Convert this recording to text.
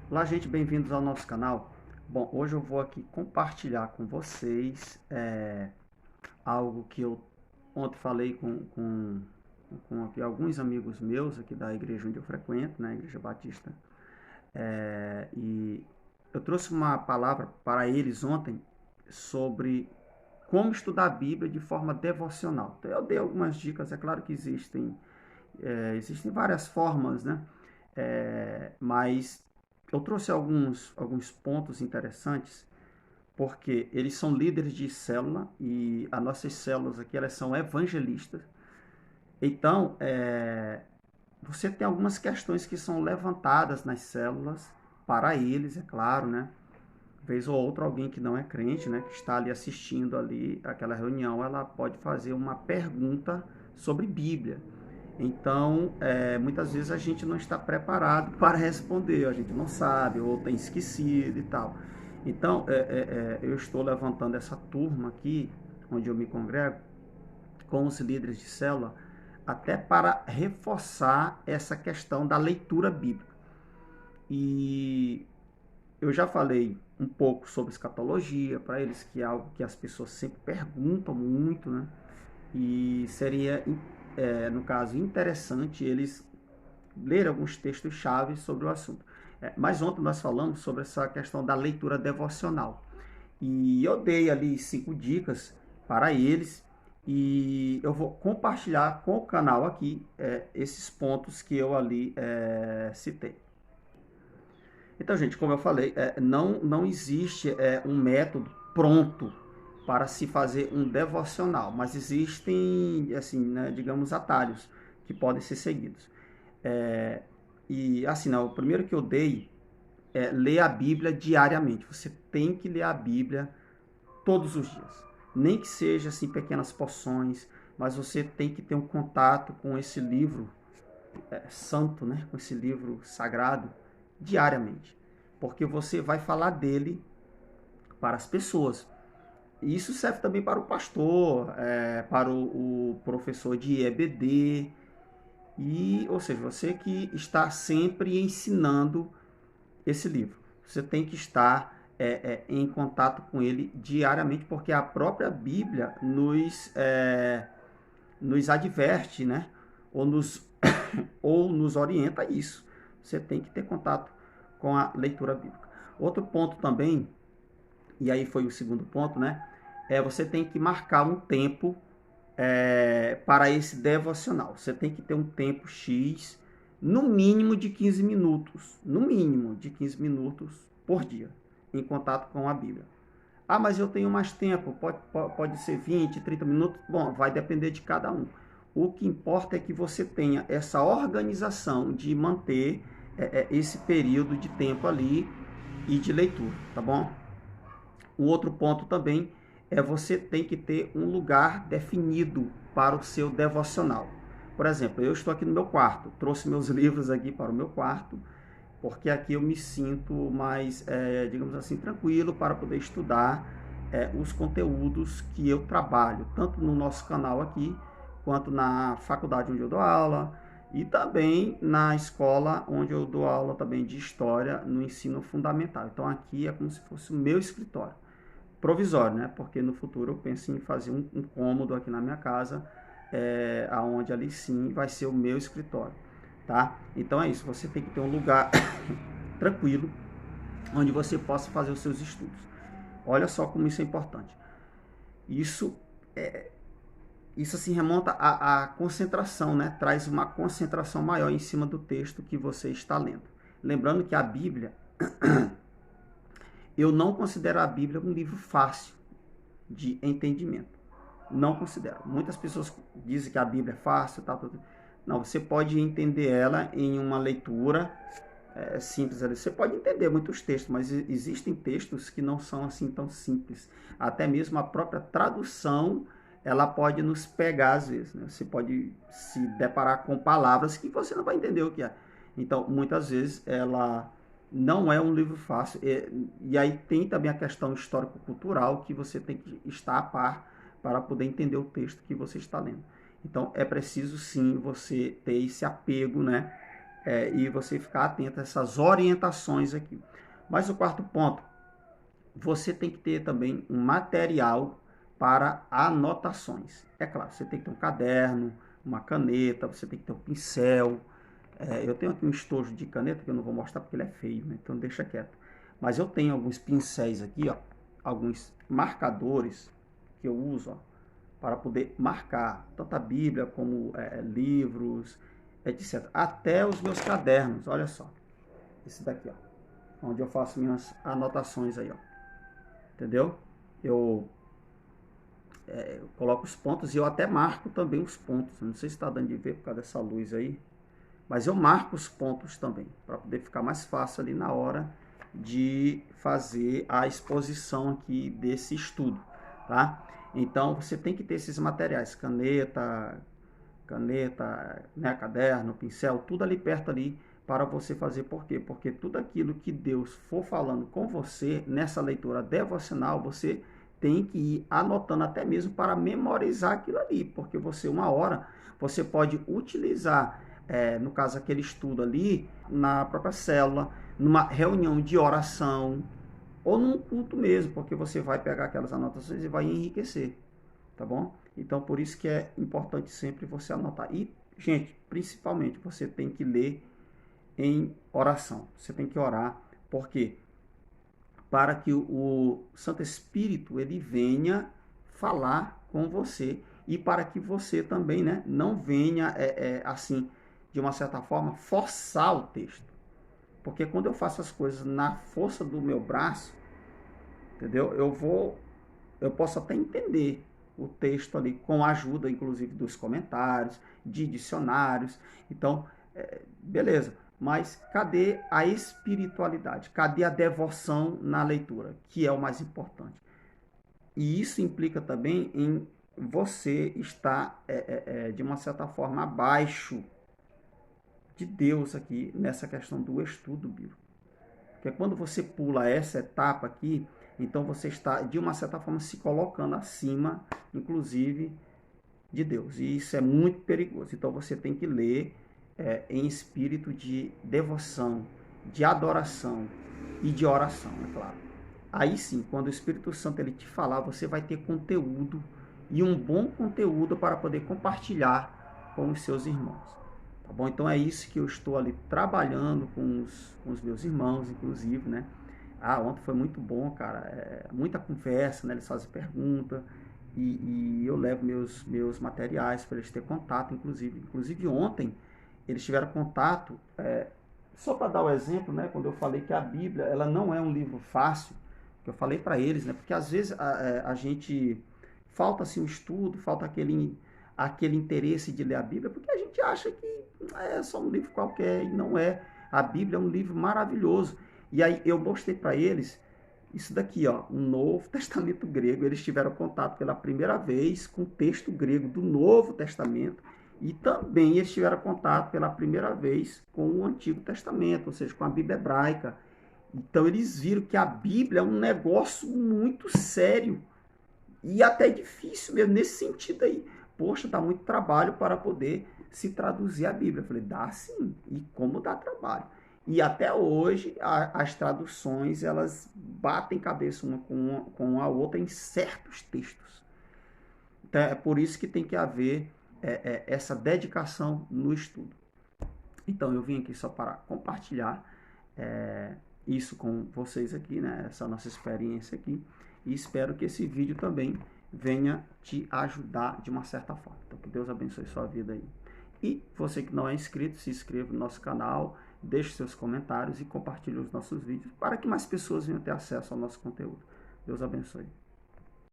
Olá, gente, bem-vindos ao nosso canal. Bom, hoje eu vou aqui compartilhar com vocês algo que eu ontem falei com aqui alguns amigos meus aqui da igreja onde eu frequento, né, Igreja Batista. E eu trouxe uma palavra para eles ontem sobre como estudar a Bíblia de forma devocional. Então, eu dei algumas dicas, é claro que existem várias formas, né? Mas eu trouxe alguns pontos interessantes, porque eles são líderes de célula e as nossas células aqui elas são evangelistas. Então, você tem algumas questões que são levantadas nas células para eles, é claro, né? Vez ou outra alguém que não é crente, né, que está ali assistindo ali aquela reunião, ela pode fazer uma pergunta sobre Bíblia. Então, muitas vezes a gente não está preparado para responder, a gente não sabe ou tem esquecido e tal. Então, eu estou levantando essa turma aqui, onde eu me congrego, com os líderes de célula, até para reforçar essa questão da leitura bíblica. E eu já falei um pouco sobre escatologia para eles, que é algo que as pessoas sempre perguntam muito, né? E seria, no caso, interessante eles lerem alguns textos chaves sobre o assunto. Mas ontem nós falamos sobre essa questão da leitura devocional. E eu dei ali 5 dicas para eles e eu vou compartilhar com o canal aqui esses pontos que eu ali citei. Então, gente, como eu falei, não existe um método pronto para se fazer um devocional, mas existem, assim, né, digamos, atalhos que podem ser seguidos. É, e assim, não, o primeiro que eu dei é ler a Bíblia diariamente. Você tem que ler a Bíblia todos os dias, nem que seja assim pequenas porções, mas você tem que ter um contato com esse livro santo, né, com esse livro sagrado diariamente, porque você vai falar dele para as pessoas. E isso serve também para o pastor, para o professor de EBD, ou seja, você que está sempre ensinando esse livro. Você tem que estar em contato com ele diariamente, porque a própria Bíblia nos adverte, né? Ou nos, ou nos orienta a isso. Você tem que ter contato com a leitura bíblica. Outro ponto também, e aí foi o segundo ponto, né? Você tem que marcar um tempo para esse devocional. Você tem que ter um tempo X, no mínimo de 15 minutos. No mínimo de 15 minutos por dia, em contato com a Bíblia. Ah, mas eu tenho mais tempo, pode ser 20, 30 minutos. Bom, vai depender de cada um. O que importa é que você tenha essa organização de manter esse período de tempo ali e de leitura, tá bom? O outro ponto também é você tem que ter um lugar definido para o seu devocional. Por exemplo, eu estou aqui no meu quarto, trouxe meus livros aqui para o meu quarto, porque aqui eu me sinto mais, digamos assim, tranquilo para poder estudar os conteúdos que eu trabalho, tanto no nosso canal aqui, quanto na faculdade onde eu dou aula, e também na escola onde eu dou aula também de história no ensino fundamental. Então aqui é como se fosse o meu escritório provisório, né? Porque no futuro eu penso em fazer um cômodo aqui na minha casa, aonde ali sim vai ser o meu escritório, tá? Então é isso, você tem que ter um lugar tranquilo, onde você possa fazer os seus estudos. Olha só como isso é importante. Isso isso assim remonta à concentração, né? Traz uma concentração maior em cima do texto que você está lendo. Lembrando que a Bíblia, eu não considero a Bíblia um livro fácil de entendimento. Não considero. Muitas pessoas dizem que a Bíblia é fácil, tal, tal. Não, você pode entender ela em uma leitura simples. Você pode entender muitos textos, mas existem textos que não são assim tão simples. Até mesmo a própria tradução, ela pode nos pegar às vezes. Né? Você pode se deparar com palavras que você não vai entender o que é. Então, muitas vezes, ela não é um livro fácil. E aí tem também a questão histórico-cultural que você tem que estar a par para poder entender o texto que você está lendo. Então, é preciso sim você ter esse apego, né, e você ficar atento a essas orientações aqui. Mas o quarto ponto, você tem que ter também um material para anotações. É claro, você tem que ter um caderno, uma caneta, você tem que ter um pincel. Eu tenho aqui um estojo de caneta que eu não vou mostrar porque ele é feio, né? Então deixa quieto. Mas eu tenho alguns pincéis aqui, ó, alguns marcadores que eu uso, ó, para poder marcar tanto a Bíblia como livros, etc. Até os meus cadernos, olha só. Esse daqui, ó, onde eu faço minhas anotações aí, ó. Entendeu? Eu coloco os pontos e eu até marco também os pontos. Não sei se está dando de ver por causa dessa luz aí, mas eu marco os pontos também, para poder ficar mais fácil ali na hora de fazer a exposição aqui desse estudo, tá? Então, você tem que ter esses materiais, caneta, né, caderno, pincel, tudo ali perto ali para você fazer. Por quê? Porque tudo aquilo que Deus for falando com você nessa leitura devocional, você tem que ir anotando até mesmo para memorizar aquilo ali, porque você, uma hora, você pode utilizar, no caso aquele estudo ali, na própria célula, numa reunião de oração, ou num culto mesmo, porque você vai pegar aquelas anotações e vai enriquecer, tá bom? Então, por isso que é importante sempre você anotar. E, gente, principalmente, você tem que ler em oração. Você tem que orar, porque para que o Santo Espírito ele venha falar com você e para que você também, né, não venha, assim, de uma certa forma, forçar o texto. Porque quando eu faço as coisas na força do meu braço, entendeu? Eu posso até entender o texto ali com a ajuda, inclusive, dos comentários, de dicionários. Então, beleza. Mas cadê a espiritualidade? Cadê a devoção na leitura? Que é o mais importante. E isso implica também em você estar, de uma certa forma, abaixo de Deus aqui, nessa questão do estudo bíblico. Porque quando você pula essa etapa aqui, então você está, de uma certa forma, se colocando acima, inclusive, de Deus. E isso é muito perigoso. Então você tem que ler em espírito de devoção, de adoração e de oração, é claro. Aí sim, quando o Espírito Santo ele te falar, você vai ter conteúdo e um bom conteúdo para poder compartilhar com os seus irmãos. Tá bom? Então é isso que eu estou ali trabalhando com os meus irmãos, inclusive, né? Ontem foi muito bom, cara. Muita conversa, né? Eles fazem pergunta e eu levo meus materiais para eles terem contato, inclusive. Inclusive ontem eles tiveram contato, só para dar o exemplo, né? Quando eu falei que a Bíblia ela não é um livro fácil, que eu falei para eles, né? Porque às vezes a gente falta assim, um estudo, falta aquele interesse de ler a Bíblia, porque a gente acha que é só um livro qualquer e não é. A Bíblia é um livro maravilhoso. E aí eu mostrei para eles isso daqui, ó, um Novo Testamento grego. Eles tiveram contato pela primeira vez com o texto grego do Novo Testamento e também eles tiveram contato pela primeira vez com o Antigo Testamento, ou seja, com a Bíblia hebraica. Então eles viram que a Bíblia é um negócio muito sério e até difícil mesmo nesse sentido aí. Poxa, dá muito trabalho para poder se traduzir a Bíblia. Eu falei, dá sim. E como dá trabalho. E até hoje as traduções elas batem cabeça uma com a outra em certos textos. Então é por isso que tem que haver essa dedicação no estudo. Então eu vim aqui só para compartilhar isso com vocês aqui, né? Essa nossa experiência aqui. E espero que esse vídeo também venha te ajudar de uma certa forma. Então que Deus abençoe sua vida aí. E você que não é inscrito, se inscreva no nosso canal, deixe seus comentários e compartilhe os nossos vídeos para que mais pessoas venham ter acesso ao nosso conteúdo. Deus abençoe.